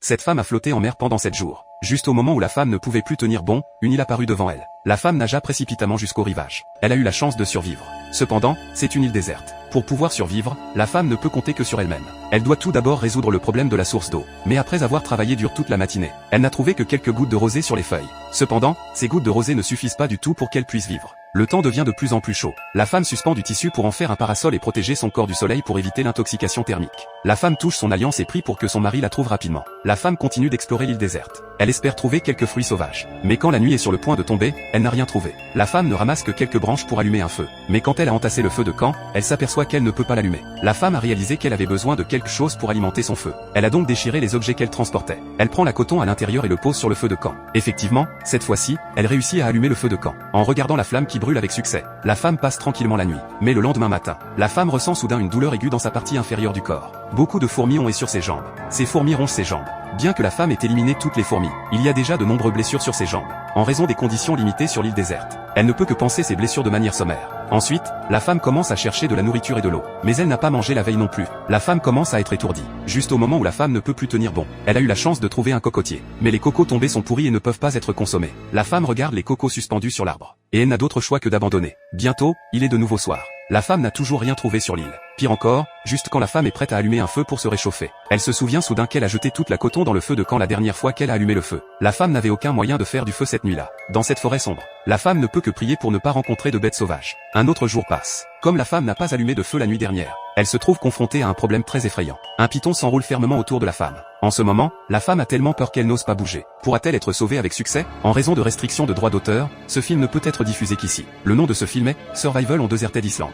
Cette femme a flotté en mer pendant 7 jours. Juste au moment où la femme ne pouvait plus tenir bon, une île apparut devant elle. La femme nagea précipitamment jusqu'au rivage. Elle a eu la chance de survivre. Cependant, c'est une île déserte. Pour pouvoir survivre, la femme ne peut compter que sur elle-même. Elle doit tout d'abord résoudre le problème de la source d'eau. Mais après avoir travaillé dur toute la matinée, elle n'a trouvé que quelques gouttes de rosée sur les feuilles. Cependant, ces gouttes de rosée ne suffisent pas du tout pour qu'elle puisse vivre. Le temps devient de plus en plus chaud. La femme suspend du tissu pour en faire un parasol et protéger son corps du soleil pour éviter l'intoxication thermique. La femme touche son alliance et prie pour que son mari la trouve rapidement. La femme continue d'explorer l'île déserte. Elle espère trouver quelques fruits sauvages. Mais quand la nuit est sur le point de tomber, elle n'a rien trouvé. La femme ne ramasse que quelques branches pour allumer un feu. Mais quand elle a entassé le feu de camp, elle s'aperçoit qu'elle ne peut pas l'allumer. La femme a réalisé qu'elle avait besoin de quelque chose pour alimenter son feu. Elle a donc déchiré les objets qu'elle transportait. Elle prend la coton à l'intérieur et le pose sur le feu de camp. Effectivement, cette fois-ci, elle réussit à allumer le feu de camp. En regardant la flamme qui brûle avec succès, la femme passe tranquillement la nuit. Mais le lendemain matin, la femme ressent soudain une douleur aiguë dans sa partie inférieure du corps. Beaucoup de fourmis ont et sur ses jambes. Ces fourmis rongent ses jambes. Bien que la femme ait éliminé toutes les fourmis, il y a déjà de nombreuses blessures sur ses jambes. En raison des conditions limitées sur l'île déserte, elle ne peut que penser ces blessures de manière sommaire. Ensuite, la femme commence à chercher de la nourriture et de l'eau. Mais elle n'a pas mangé la veille non plus. La femme commence à être étourdie. Juste au moment où la femme ne peut plus tenir bon, elle a eu la chance de trouver un cocotier. Mais les cocos tombés sont pourris et ne peuvent pas être consommés. La femme regarde les cocos suspendus sur l'arbre. Et elle n'a d'autre choix que d'abandonner. Bientôt, il est de nouveau soir. La femme n'a toujours rien trouvé sur l'île. Pire encore, juste quand la femme est prête à allumer un feu pour se réchauffer, elle se souvient soudain qu'elle a jeté toute la coton dans le feu de camp la dernière fois qu'elle a allumé le feu. La femme n'avait aucun moyen de faire du feu cette nuit-là. Dans cette forêt sombre, la femme ne peut que prier pour ne pas rencontrer de bêtes sauvages. Un autre jour passe. Comme la femme n'a pas allumé de feu la nuit dernière, elle se trouve confrontée à un problème très effrayant. Un python s'enroule fermement autour de la femme. En ce moment, la femme a tellement peur qu'elle n'ose pas bouger. Pourra-t-elle être sauvée avec succès? En raison de restrictions de droits d'auteur, ce film ne peut être diffusé qu'ici. Le nom de ce film est Survival on Deserted Island.